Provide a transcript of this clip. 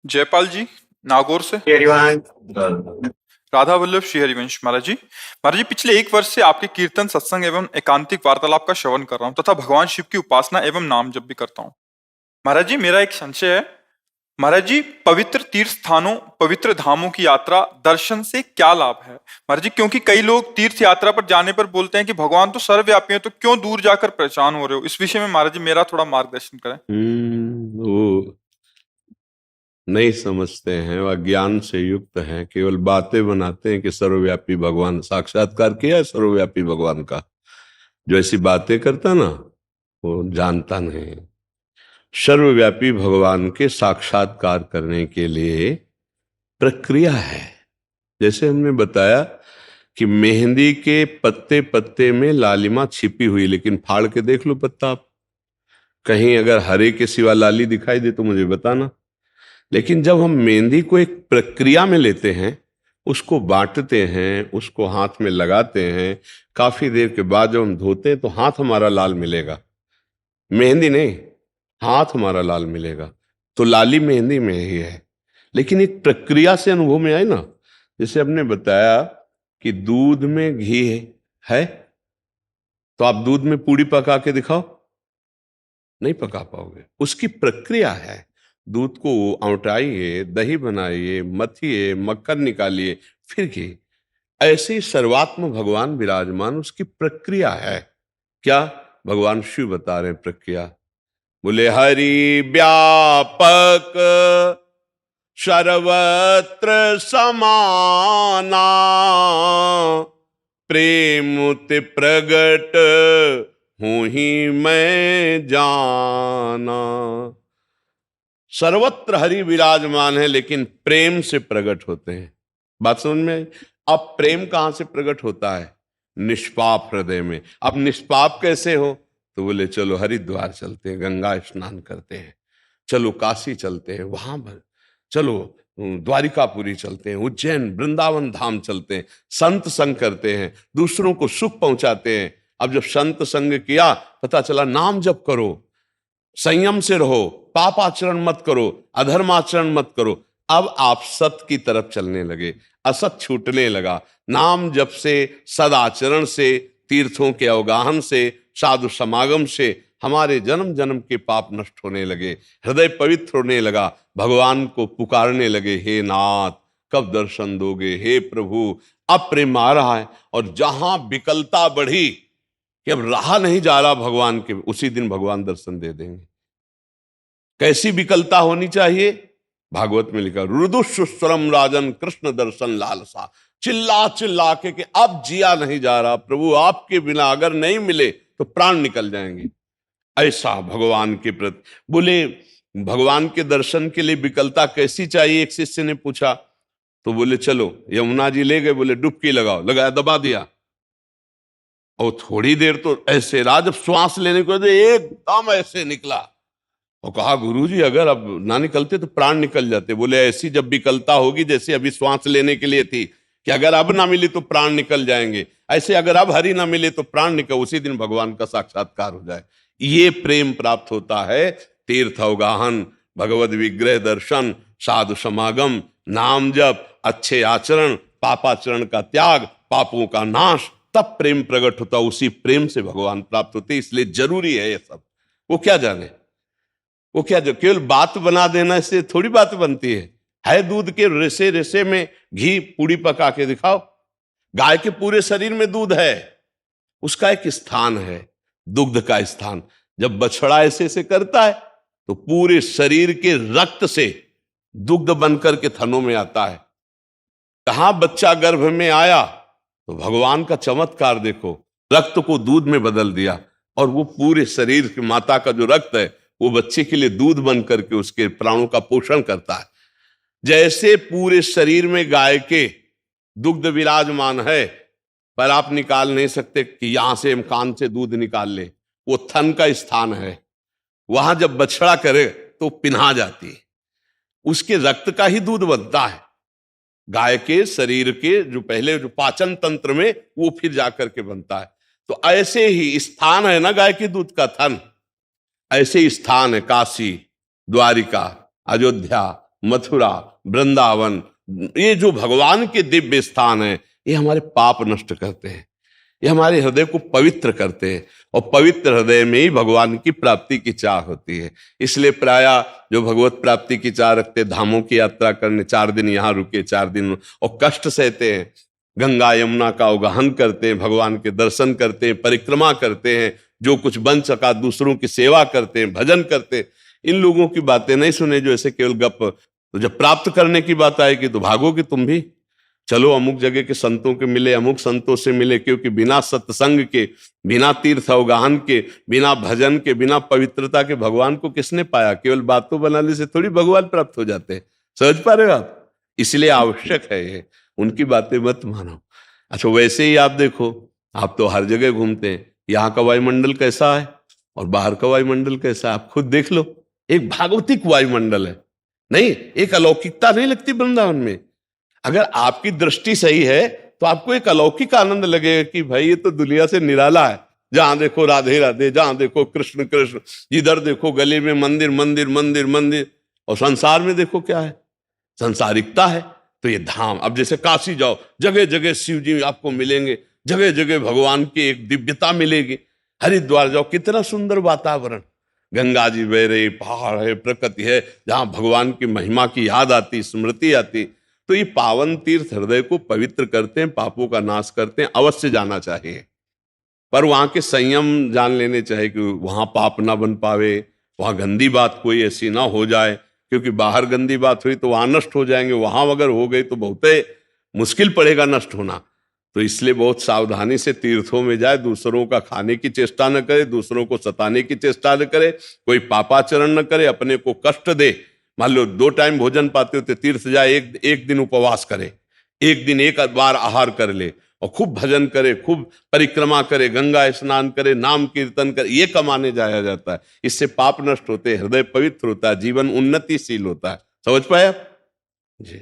जयपाल जी, नागौर से। हरिवंश। राधा वल्लभ श्री हरिवंश। महाराज जी पिछले 1 वर्ष से आपके कीर्तन, सत्संग एवं एकांतिक वार्तालाप का श्रवण कर रहा हूँ तथा भगवान शिव की उपासना एवं नाम जप भी करता हूँ। महाराज जी मेरा एक संशय है। महाराज जी, पवित्र तीर्थ स्थानों, पवित्र धामों की यात्रा दर्शन से क्या लाभ है महाराज जी? क्योंकि कई लोग तीर्थ यात्रा पर जाने पर बोलते हैं कि भगवान तो सर्वव्यापी है, तो क्यों दूर जाकर परेशान हो रहे हो? इस विषय में महाराज जी मेरा थोड़ा मार्गदर्शन करें। वो नहीं समझते हैं, वह ज्ञान से युक्त हैं, केवल बातें बनाते हैं कि सर्वव्यापी भगवान। साक्षात्कार किया है सर्वव्यापी भगवान का? जो ऐसी बातें करता ना, वो जानता नहीं। सर्वव्यापी भगवान के साक्षात्कार करने के लिए प्रक्रिया है। जैसे हमने बताया कि मेहंदी के पत्ते पत्ते में लालिमा छिपी हुई, लेकिन फाड़ के देख लो पत्ता आप, कहीं अगर हरे के सिवा लाली दिखाई दे तो मुझे बताना। लेकिन जब हम मेहंदी को एक प्रक्रिया में लेते हैं, उसको बांटते हैं, उसको हाथ में लगाते हैं, काफी देर के बाद जब हम धोते हैं तो हाथ हमारा लाल मिलेगा, मेहंदी नहीं, हाथ हमारा लाल मिलेगा। तो लाली मेहंदी में ही है, लेकिन एक प्रक्रिया से अनुभव में आए ना। जैसे हमने बताया कि दूध में घी है, तो आप दूध में पूड़ी पका के दिखाओ, नहीं पका पाओगे। उसकी प्रक्रिया है। दूध को औटाइए, दही बनाइए, मथिए, मक्खन निकालिए, फिर घी। ऐसे ही सर्वात्म भगवान विराजमान, उसकी प्रक्रिया है। क्या भगवान शिव बता रहे हैं प्रक्रिया? बोले हरि व्यापक सर्वत्र समाना, प्रेमुति प्रगट हूं ही मैं जाना। सर्वत्र हरि विराजमान है, लेकिन प्रेम से प्रकट होते हैं। बात समझ में? अब प्रेम कहां से प्रकट होता है? निष्पाप हृदय में। अब निष्पाप कैसे हो? तो बोले चलो हरिद्वार चलते हैं, गंगा स्नान करते हैं, चलो काशी चलते हैं, वहां चलो द्वारिकापुरी चलते हैं, उज्जैन वृंदावन धाम चलते हैं, संत संग करते हैं, दूसरों को सुख पहुंचाते हैं। अब जब संत संग किया, पता चला नाम जप करो, संयम से रहो, पाप आचरण मत करो, अधर्म आचरण मत करो। अब आप सत की तरफ चलने लगे, असत छूटने लगा। नाम जप से, सदाचरण से, तीर्थों के अवगाहन से, साधु समागम से हमारे जन्म जन्म के पाप नष्ट होने लगे, हृदय पवित्र होने लगा, भगवान को पुकारने लगे, हे नाथ कब दर्शन दोगे, हे प्रभु। अब प्रेम आ रहा है, और जहां विकलता बढ़ी कि अब रहा नहीं जा रहा भगवान के, उसी दिन भगवान दर्शन दे देंगे। कैसी विकलता होनी चाहिए? भागवत में लिखा, रुदुस्वरम राजन कृष्ण दर्शन लालसा। चिल्ला चिल्ला के कि अब जिया नहीं जा रहा प्रभु, आपके बिना अगर नहीं मिले तो प्राण निकल जाएंगे। ऐसा भगवान के प्रति। बोले भगवान के दर्शन के लिए विकलता कैसी चाहिए? एक शिष्य ने पूछा, तो बोले चलो यमुना जी ले गए, बोले डुबकी लगाओ, लगाया, दबा दिया, और थोड़ी देर तो ऐसे रहा, जब श्वास लेने को एकदम ऐसे निकला, और कहा गुरुजी अगर अब ना निकलते तो प्राण निकल जाते। बोले ऐसी जब विकलता होगी जैसे अभी श्वास लेने के लिए थी, कि अगर अब ना मिली तो प्राण निकल जाएंगे, ऐसे अगर अब हरि ना मिले तो प्राण निकल, उसी दिन भगवान का साक्षात्कार हो जाए। ये प्रेम प्राप्त होता है। तीर्थ अवगाहन, भगवद विग्रह दर्शन, साधु समागम, नाम जप, अच्छे आचरण, पापाचरण का त्याग, पापों का नाश, तब प्रेम प्रकट होता। उसी प्रेम से भगवान प्राप्त होते। इसलिए जरूरी है ये सब। वो क्या जाने, वो क्या जो केवल बात बना देना से थोड़ी बात बनती है दूध के रेसे रेसे में घी पूड़ी पका के दिखाओ। गाय के पूरे शरीर में दूध है, उसका एक स्थान है, दुग्ध का स्थान। जब बछड़ा ऐसे ऐसे करता है तो पूरे शरीर के रक्त से दुग्ध बनकर के थनों में आता है। कहां बच्चा गर्भ में आया तो भगवान का चमत्कार देखो, रक्त को दूध में बदल दिया, और वो पूरे शरीर की माता का जो रक्त है वो बच्चे के लिए दूध बन करके उसके प्राणों का पोषण करता है। जैसे पूरे शरीर में गाय के दुग्ध विराजमान है, पर आप निकाल नहीं सकते कि यहां से हम कान से दूध निकाल ले, वो थन का स्थान है। वहां जब बछड़ा करे तो पिन्हा जाती है, उसके रक्त का ही दूध बनता है। गाय के शरीर के जो पहले जो पाचन तंत्र में, वो फिर जाकर के बनता है। तो ऐसे ही स्थान है ना गाय के दूध का थन, ऐसे ही स्थान है काशी, द्वारिका, अयोध्या, मथुरा, वृंदावन, ये जो भगवान के दिव्य स्थान है, ये हमारे पाप नष्ट करते हैं, ये हमारे हृदय को पवित्र करते हैं, और पवित्र हृदय में ही भगवान की प्राप्ति की चाह होती है। इसलिए प्रायः जो भगवत प्राप्ति की चाह रखते, धामों की यात्रा करने, 4 दिन यहाँ रुके, 4 दिन, और कष्ट सहते हैं, गंगा यमुना का अवगाहन करते हैं, भगवान के दर्शन करते हैं, परिक्रमा करते हैं, जो कुछ बन सका दूसरों की सेवा करते हैं, भजन करते हैं। इन लोगों की बातें नहीं सुने जो ऐसे केवल गप। तो जब प्राप्त करने की बात आएगी तो भागोगे तुम भी, चलो अमुक जगह के संतों के मिले, अमुक संतों से मिले, क्योंकि बिना सत्संग के, बिना तीर्थ अवगाहन के, बिना भजन के, बिना पवित्रता के भगवान को किसने पाया? केवल बातों बनाने से थोड़ी भगवान प्राप्त हो जाते हैं, समझ पा रहे हो आप? इसलिए आवश्यक है ये, उनकी बातें मत मानो। अच्छा, वैसे ही आप देखो, आप तो हर जगह घूमते हैं, यहाँ का वायुमंडल कैसा है और बाहर का वायुमंडल कैसा है, आप खुद देख लो। एक भागवतिक वायुमंडल है, नहीं, एक अलौकिकता नहीं लगती वृंदावन में? अगर आपकी दृष्टि सही है तो आपको एक अलौकिक आनंद लगेगा कि भाई ये तो दुनिया से निराला है। जहां देखो राधे राधे, जहां देखो कृष्ण कृष्ण, जिधर देखो गली में मंदिर मंदिर मंदिर मंदिर, और संसार में देखो क्या है, संसारिकता है। तो ये धाम, अब जैसे काशी जाओ, जगह जगह शिव जी आपको मिलेंगे, जगह जगह भगवान की एक दिव्यता मिलेगी। हरिद्वार जाओ, कितना सुंदर वातावरण, गंगा जी बह रही, पहाड़ है, प्रकृति है, जहां भगवान की महिमा की याद आती, स्मृति आती। तो ये पावन तीर्थ हृदय को पवित्र करते हैं, पापों का नाश करते हैं, अवश्य जाना चाहिए। पर वहां के संयम जान लेने चाहिए कि वहां पाप ना बन पावे, वहां गंदी बात कोई ऐसी ना हो जाए, क्योंकि बाहर गंदी बात हुई तो वहां नष्ट हो जाएंगे, वहां अगर हो गई तो बहुत मुश्किल पड़ेगा नष्ट होना। तो इसलिए बहुत सावधानी से तीर्थों में जाए, दूसरों का खाने की चेष्टा न करे, दूसरों को सताने की चेष्टा न करे, कोई पापाचरण न करे, अपने को कष्ट दे। मान लो 2 टाइम भोजन पाते हो तो तीर्थ जाए, एक दिन उपवास करे, एक दिन एक बार आहार कर ले, और खूब भजन करे, खूब परिक्रमा करे, गंगा स्नान करे, नाम कीर्तन करे, ये कमाने जाया जाता है। इससे पाप नष्ट होते, हृदय पवित्र होता है, जीवन उन्नतिशील होता है। समझ पाए आप जी?